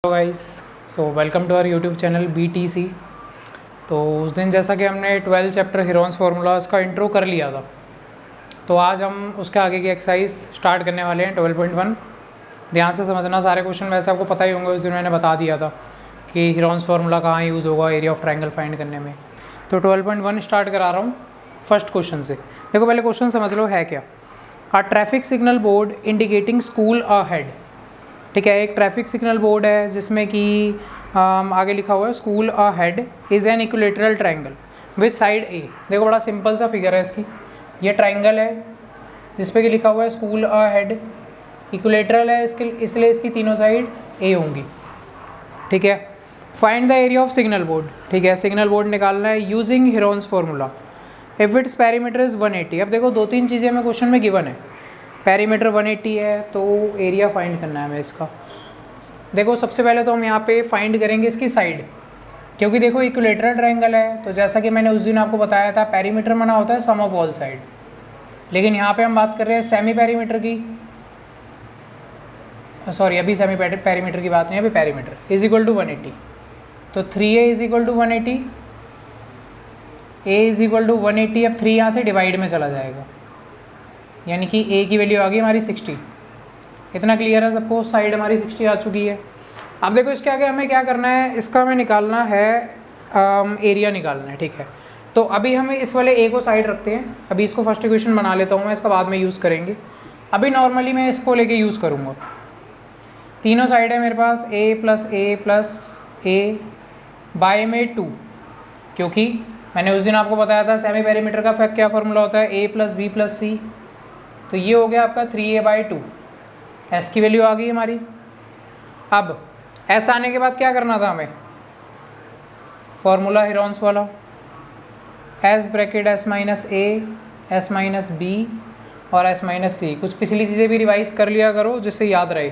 Hello guys, so welcome to our YouTube channel BTC। तो उस दिन जैसा कि हमने 12 चैप्टर हीरोन्स फार्मूलाज का इंट्रो कर लिया था, तो आज हम उसके आगे की एक्सरसाइज स्टार्ट करने वाले हैं 12.1। ध्यान से समझना, सारे क्वेश्चन वैसे आपको पता ही होंगे, उस दिन मैंने बता दिया था कि हीरोन्स फार्मूला कहाँ यूज़ होगा एरिया ऑफ ट्रायंगल फाइंड करने में। तो 12.1 स्टार्ट करा रहा हूँ फर्स्ट क्वेश्चन से। देखो पहले क्वेश्चन समझ लो है क्या। A traffic signal board indicating school ahead. ठीक है, एक ट्रैफिक सिग्नल बोर्ड है जिसमें कि आगे लिखा हुआ है school ahead is an equilateral triangle with side A. देखो बड़ा सिंपल सा फिगर है इसकी, ये ट्रायंगल है जिसपे कि लिखा हुआ है स्कूल अहेड, इक्विलेटरल है इसके, इसलिए इसकी तीनों साइड ए होंगी। ठीक है, find the area of signal board. ठीक है, सिग्नल बोर्ड निकालना है using Heron's formula if it's perimeter is 180। अब देखो दो तीन चीज़ें हमें क्वेश्चन में गिवन है, पैरीमीटर 180 है तो एरिया फाइंड करना है हमें इसका। देखो सबसे पहले तो हम यहाँ पे फाइंड करेंगे इसकी साइड, क्योंकि देखो इक्विलेटरल ट्रायंगल है तो जैसा कि मैंने उस दिन आपको बताया था पैरीमीटर माना होता है सम ऑफ ऑल साइड, लेकिन यहाँ पे हम बात कर रहे हैं सेमी पैरीमीटर की, सॉरी अभी सेमी पैरीमीटर की बात नहीं, अभी पैरीमीटर इज इक्वल टू 180। तो 3a is equal to 180, a is equal to 180। अब 3 यहाँ से डिवाइड में चला जाएगा, यानी कि a की वैल्यू आ गई हमारी 60। इतना क्लियर है सबको, साइड हमारी 60 आ चुकी है। अब देखो इसके आगे हमें क्या करना है, इसका हमें निकालना है एरिया निकालना है। ठीक है, तो अभी हमें इस वाले a को साइड रखते हैं, अभी इसको फर्स्ट इक्वेशन बना लेता हूँ मैं, इसका बाद में यूज़ करेंगे। अभी नॉर्मली मैं इसको लेके यूज़ करूँगा, तीनों साइड है मेरे पास a प्लस a बाय में 2, क्योंकि मैंने उस दिन आपको बताया था सेमी पैरीमीटर का क्या फॉर्मूला होता है, a प्लस बी प्लस सी। तो ये हो गया आपका 3a/2, s की वैल्यू आ गई हमारी। अब s आने के बाद क्या करना था हमें, फॉर्मूला हीरोन्स वाला, s bracket s minus a, s minus b और s माइनस c। कुछ पिछली चीज़ें भी रिवाइज कर लिया करो जिससे याद रहे,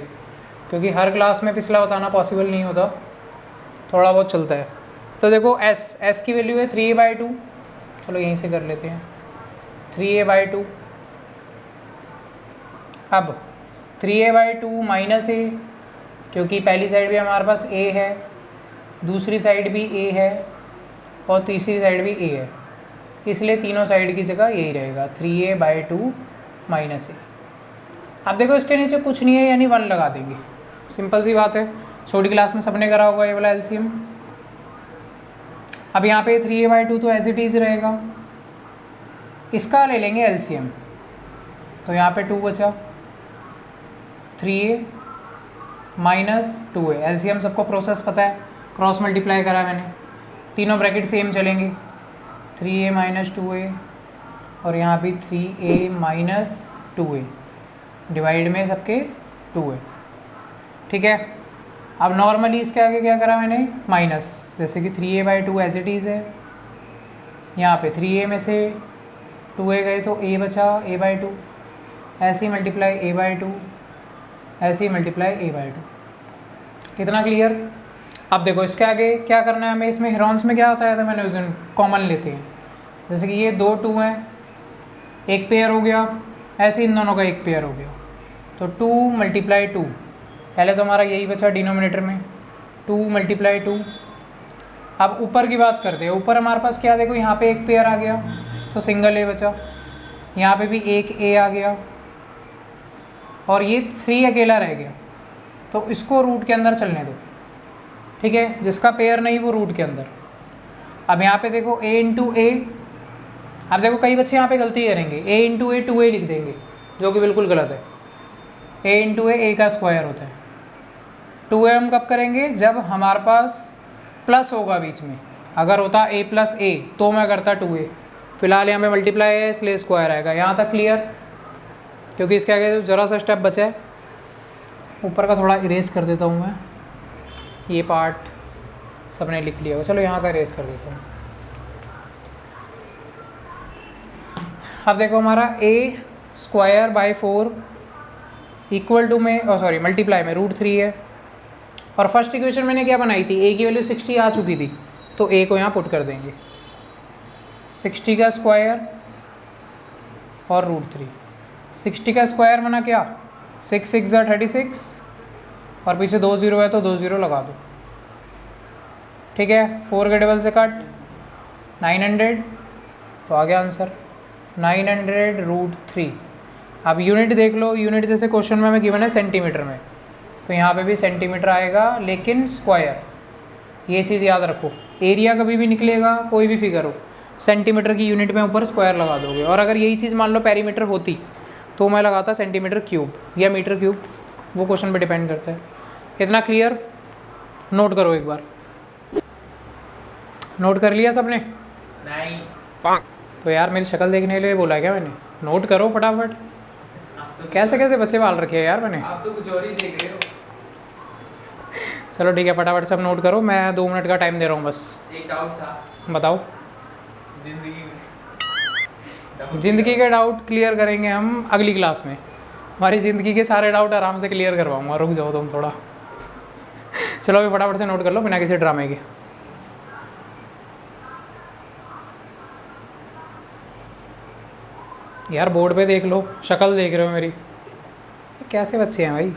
क्योंकि हर क्लास में पिछला बताना पॉसिबल नहीं होता, थोड़ा बहुत चलता है। तो देखो s की वैल्यू है 3a/2, चलो यहीं से कर लेते हैं 3a/2। अब 3a/2 माइनस a, क्योंकि पहली साइड भी हमारे पास a है, दूसरी साइड भी a है और तीसरी साइड भी a है, इसलिए तीनों साइड की जगह यही रहेगा 3a/2 माइनस a। अब देखो इसके नीचे कुछ नहीं है यानी 1 लगा देंगे, सिंपल सी बात है, छोटी क्लास में सबने करा होगा ये वाला एलसीएम। अब यहाँ पे 3a/2 तो एज इट इज़ रहेगा, इसका ले लेंगे एलसीएम, तो यहाँ पे 2 बचा, 3a माइनस 2a। एलसीएम सबको प्रोसेस पता है, क्रॉस मल्टीप्लाई करा मैंने, तीनों ब्रैकेट सेम चलेंगे, 3a माइनस 2a और यहाँ भी 3a माइनस 2a, डिवाइड में सबके 2a। ठीक है, अब नॉर्मली इसके आगे क्या करा मैंने, माइनस, जैसे कि 3a/2 एज इट इज़ है, यहाँ पे 3a में से 2a गए तो a बचा a/2, ऐसे ही मल्टीप्लाई a/2, ऐसे ही मल्टीप्लाई a/2। इतना क्लियर। अब देखो इसके आगे क्या करना है हमें, इसमें हीरोन्स में क्या आता है, तो मैंने उस दिन कॉमन लेते हैं, जैसे कि ये 2 2 हैं, एक पेयर हो गया, ऐसे इन दोनों का एक पेयर हो गया, तो 2 मल्टीप्लाई 2, पहले तो हमारा यही बचा डिनोमिनेटर में 2 मल्टीप्लाई 2। अब ऊपर की बात करते हैं, ऊपर हमारे पास क्या, देखो यहाँ पे एक पेयर आ गया तो सिंगल a बचा, यहाँ पे भी एक a आ गया और ये 3 अकेला रह गया, तो इसको रूट के अंदर चलने दो। ठीक है, जिसका पेयर नहीं वो रूट के अंदर। अब यहाँ पे देखो a इंटू a, अब देखो कई बच्चे यहाँ पे गलती करेंगे, a इंटू a 2a लिख देंगे, जो कि बिल्कुल गलत है। a इंटू a का स्क्वायर होता है, 2a हम कब करेंगे, जब हमारे पास प्लस होगा बीच में, अगर होता a प्लस a तो मैं करता 2a, फिलहाल यहाँ पे मल्टीप्लाई है इसलिए स्क्वायर आएगा। यहाँ तक क्लियर, क्योंकि इसके आगे ज़रा सा स्टेप बचा है, ऊपर का थोड़ा इरेज कर देता हूँ मैं, ये पार्ट सबने लिख लिया होगा, चलो यहाँ का इरेज कर देता हूँ। अब देखो हमारा a² / 4 इक्वल टू में, सॉरी मल्टीप्लाई में √3 है, और फर्स्ट इक्वेशन मैंने क्या बनाई थी, a की वैल्यू 60 आ चुकी थी, तो a को यहाँ पुट कर देंगे, 60 का स्क्वायर और √3। 60 का स्क्वायर बना क्या, 6 6 = 36 और पीछे 2 0 है तो 2 0 लगा दो। ठीक है, 4 के डबल से कट 900, तो आ गया आंसर 900√3। अब यूनिट देख लो, यूनिट जैसे क्वेश्चन में हमें गिवन है सेंटीमीटर में, तो यहाँ पे भी सेंटीमीटर आएगा लेकिन स्क्वायर। ये चीज़ याद रखो, एरिया कभी भी निकलेगा कोई भी फिगर हो, सेंटीमीटर की यूनिट में ऊपर स्क्वायर लगा दोगे। और अगर यही चीज़ मान लो पेरीमीटर होती तो मैं लगाता सेंटीमीटर क्यूब या मीटर क्यूब, वो क्वेश्चन पे डिपेंड करता है। इतना क्लियर? नोट करो एक बार। नोट कर लिया सबने? नहीं। तो यार मेरी शक्ल देखने के लिए बोला क्या मैंने? नोट करो फटाफट। कैसे कैसे बच्चे पाल रखे हैं यार मैंने। आप तो कुछ और ही देख रहे हो। चलो ठीक है, फटाफट सब नोट करो, मैं 2 मिनट का टाइम दे रहा हूँ बस। एक डाउट था बताओ। जिंदगी में। ज़िंदगी के डाउट क्लियर करेंगे हम अगली क्लास में। हमारी ज़िंदगी के सारे डाउट आराम से क्लियर करवाऊँगा, रुक जाओ तुम थोड़ा। चलो अभी फटाफट से नोट कर लो बिना किसी ड्रामे के। यार बोर्ड पे देख लो, शक्ल देख रहे हो मेरी। कैसे बच्चे हैं भाई।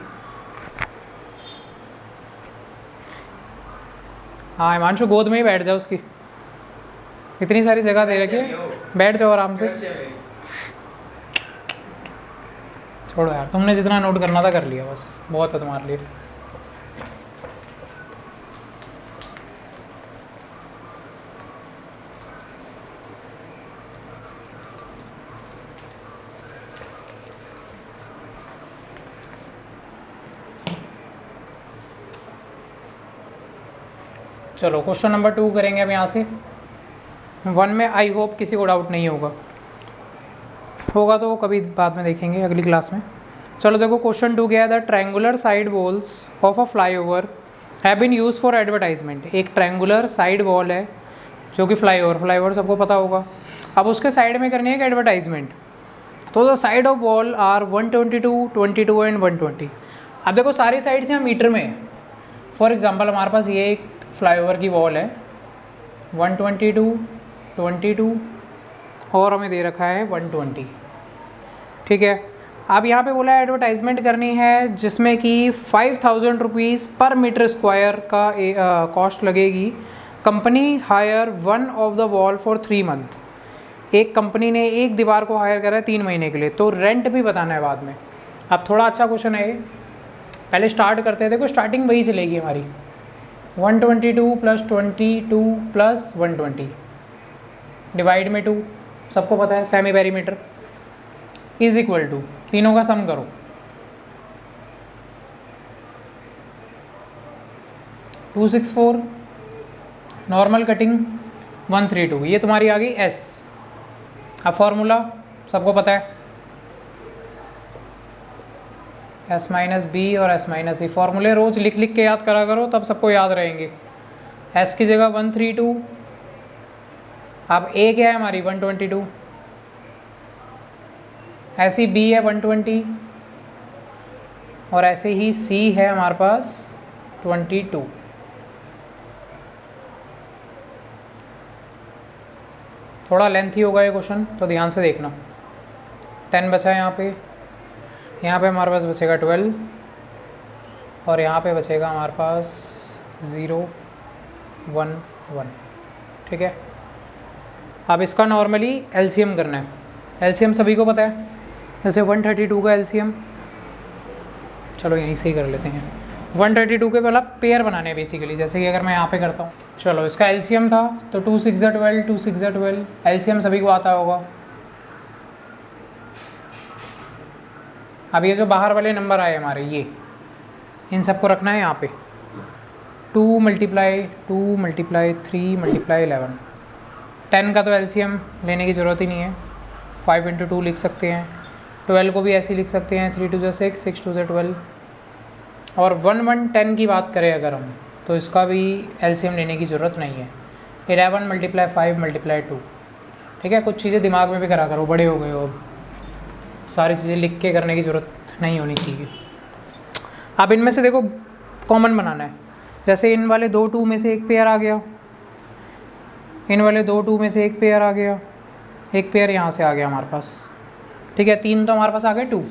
हाँ हिमांशु, गोद में ही बैठ जाओ उसकी, इतनी सारी जगह दे रखी है, बैठ जाओ आराम से। छोड़ो यार, तुमने जितना नोट करना था कर लिया, बस बहुत है तुम्हारे लिए। चलो क्वेश्चन नंबर 2 करेंगे अब यहाँ से। 1 में आई होप किसी को डाउट नहीं होगा, होगा तो वो कभी बाद में देखेंगे अगली क्लास में। चलो देखो क्वेश्चन 2 क्या है, the triangular side walls of a flyover have been use for advertisement. एक ट्रायंगुलर साइड वॉल है जो कि फ्लाईओवर सबको पता होगा, अब उसके साइड में करनी है एक एडवर्टाइजमेंट। तो the side of wall are 122, 22 and 120। अब देखो सारी साइड से हम मीटर में है। फॉर एग्जाम्पल हमारे पास ये एक फ्लाईओवर की वॉल है 122, 22 और हमें दे रखा है 120। ठीक है, अब यहाँ पे बोला है एडवर्टाइजमेंट करनी है जिसमें कि 5000 रुपीज़ पर मीटर स्क्वायर का कॉस्ट लगेगी। Company hire one of the wall for 3 month. एक कंपनी ने एक दीवार को हायर करा है 3 महीने के लिए, तो रेंट भी बताना है बाद में। अब थोड़ा अच्छा क्वेश्चन है ये, पहले स्टार्ट करते हैं। देखो स्टार्टिंग वही चलेगी हमारी 122 + 22 + 120 डिवाइड में 2, सबको पता है semi perimeter, is equal to तीनों का सम करो 264, नॉर्मल कटिंग 132, ये तुम्हारी आ गई एस। अब फॉर्मूला सबको पता है S - B और S - E। फॉर्मूले रोज लिख लिख के याद करा करो, तब सबको याद रहेंगे। S की जगह 132, अब A क्या है हमारी 122, ऐसी B है 120 और ऐसे ही C है हमारे पास 22। थोड़ा लेंथी होगा ये क्वेश्चन, तो ध्यान से देखना। 10 बचा है यहाँ पे हमारे पास बचेगा 12 और यहाँ पे बचेगा हमारे पास 0 1 1। ठीक है, अब इसका नॉर्मली एलसीएम करना है। एलसीएम सभी को पता है, जैसे 132 का एलसीएम, चलो यहीं से ही कर लेते हैं। 132 के पहला पेयर बनाने हैं बेसिकली, जैसे कि अगर मैं यहाँ पे करता हूँ। चलो इसका एलसीएम था तो 2 6 12, 2 6 12, एलसीएम सभी को आता होगा। अब ये जो बाहर वाले नंबर आए हमारे, ये इन सबको रखना है यहाँ पे। 2 × 2 × 3 × 11। 10 का तो एलसीएम लेने की ज़रूरत ही नहीं है, 5 × 2 लिख सकते हैं। 12 को भी ऐसे ही लिख सकते हैं, 3 2 6, 6 2 12। और 1 1 10 की बात करें अगर हम, तो इसका भी एलसीएम लेने की ज़रूरत नहीं है। 11 × 5 × 2। ठीक है, कुछ चीज़ें दिमाग में भी करा करो, बड़े हो गए हो, अब सारी चीज़ें लिख के करने की ज़रूरत नहीं होनी चाहिए। अब इनमें से देखो कॉमन बनाना है, जैसे इन वाले 2 2 में से एक पेयर आ गया, इन वाले 2 2 में से एक पेयर आ गया, एक पेयर यहाँ से आ गया हमारे पास। ठीक है, 3 तो हमारे पास आ गए 2,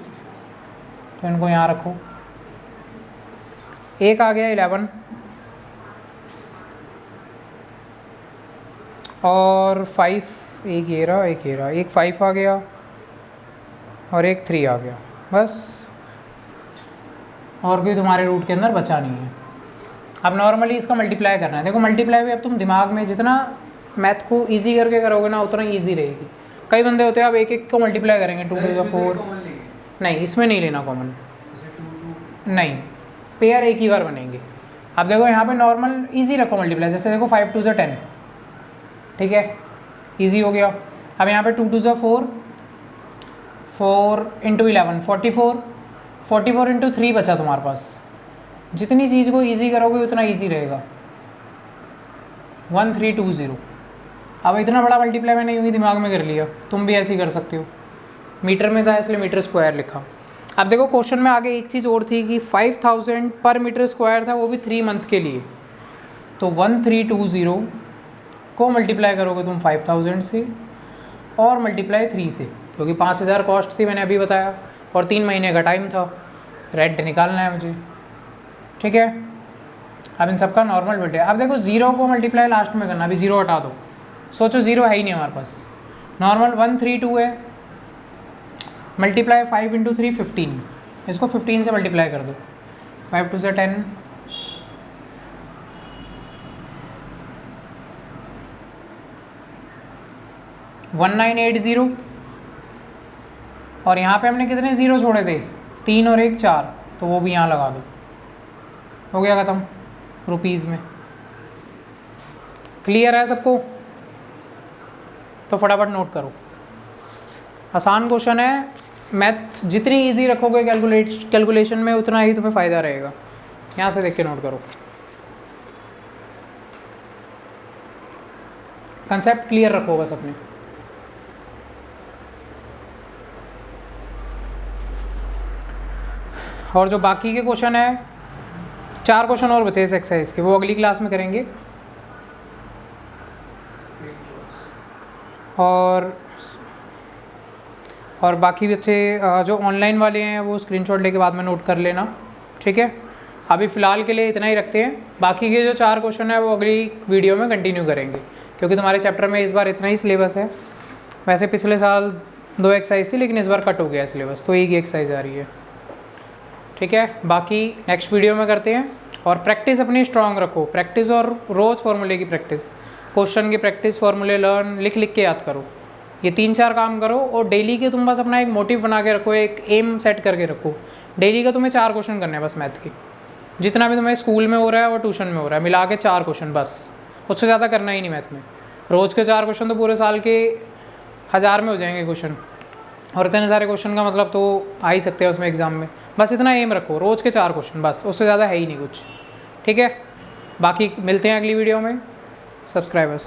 तो इनको यहाँ रखो। एक आ गया 11 और 5, एक ये रहा, एक ये रहा, एक 5 आ गया और एक 3 आ गया, बस और कोई तुम्हारे रूट के अंदर बचा नहीं है। अब नॉर्मली इसका मल्टीप्लाई करना है। देखो मल्टीप्लाई भी अब तुम दिमाग में जितना मैथ को इजी करके करोगे ना उतना इजी रहेगी। कई बंदे होते हैं अब एक एक को मल्टीप्लाई करेंगे 2 टू द 4, नहीं इसमें नहीं लेना कॉमन, नहीं पेयर एक ही बार बनेंगे। अब देखो यहाँ पे नॉर्मल इजी रखो मल्टीप्लाई, जैसे देखो 5 टू ज़ 10, ठीक है इजी हो गया। अब यहाँ पे 2 टू ज़ 4, 4 इंटू 11 44, 44 इंटू 3 बचा तुम्हारे पास। जितनी चीज़ को इजी करोगे उतना इजी रहेगा। 1320। अब इतना बड़ा मल्टीप्लाई मैंने यूँ ही दिमाग में कर लिया, तुम भी ऐसे ही कर सकते हो। मीटर में था इसलिए मीटर स्क्वायर लिखा। अब देखो क्वेश्चन में आगे एक चीज़ और थी कि 5000 पर मीटर स्क्वायर था, वो भी 3 मंथ के लिए। तो 1320 को मल्टीप्लाई करोगे तुम 5000 से और मल्टीप्लाई 3 से, क्योंकि 5000 कॉस्ट थी मैंने अभी बताया और 3 महीने का टाइम था, रेंट निकालना है मुझे, ठीक है। अब इन सबका नॉर्मल बिल्ट है। अब देखो 0 को मल्टीप्लाई लास्ट में करना, अभी 0 हटा दो, सोचो 0 है ही नहीं हमारे पास। नॉर्मल 132 है, मल्टीप्लाई 5 इंटू 3 15, इसको 15 से मल्टीप्लाई कर दो। 5 टू से 10, 1980 और यहाँ पे हमने कितने 0 छोड़े थे, 3 और 1 4, तो वो भी यहाँ लगा दो, हो गया ख़त्म रुपीज़ में। क्लियर है सबको? तो फटाफट नोट करो, आसान क्वेश्चन है। मैथ जितनी इजी रखोगे कैलकुलेशन में उतना ही तुम्हें फ़ायदा रहेगा। यहाँ से देख के नोट करो, कंसेप्ट क्लियर रखो बस अपने। और जो बाकी के क्वेश्चन है, 4 क्वेश्चन और बचे इस एक्सरसाइज के, वो अगली क्लास में करेंगे। और बाकी बच्चे जो ऑनलाइन वाले हैं वो स्क्रीनशॉट लेके बाद में नोट कर लेना, ठीक है। अभी फ़िलहाल के लिए इतना ही रखते हैं, बाकी के जो 4 क्वेश्चन है वो अगली वीडियो में कंटिन्यू करेंगे, क्योंकि तुम्हारे चैप्टर में इस बार इतना ही सिलेबस है। वैसे पिछले साल 2 एक्सरसाइज थी, लेकिन इस बार कट हो गया सिलेबस, तो एक ही एक्सरसाइज आ रही है, ठीक है। बाकी नेक्स्ट वीडियो में करते हैं। और प्रैक्टिस अपनी स्ट्रांग रखो, प्रैक्टिस और रोज़ फार्मूले की प्रैक्टिस, क्वेश्चन की प्रैक्टिस, फार्मूले लर्न, लिख लिख के याद करो। ये 3-4 काम करो और डेली के तुम बस अपना एक मोटिव बना के रखो, एक एम सेट करके रखो। डेली का तुम्हें 4 क्वेश्चन करने हैं बस मैथ की, जितना भी तुम्हें स्कूल में हो रहा है और ट्यूशन में हो रहा है मिला के 4 क्वेश्चन बस, उससे ज़्यादा करना ही नहीं मैथ में। रोज़ के 4 क्वेश्चन तो पूरे साल के 1000 में हो जाएंगे क्वेश्चन, और इतने सारे क्वेश्चन का मतलब तो आ ही सकते हैं उसमें एग्ज़ाम में। बस इतना एम रखो, रोज़ के 4 क्वेश्चन बस, उससे ज़्यादा है ही नहीं कुछ, ठीक है। बाकी मिलते हैं अगली वीडियो में। सब्सक्राइबर्स।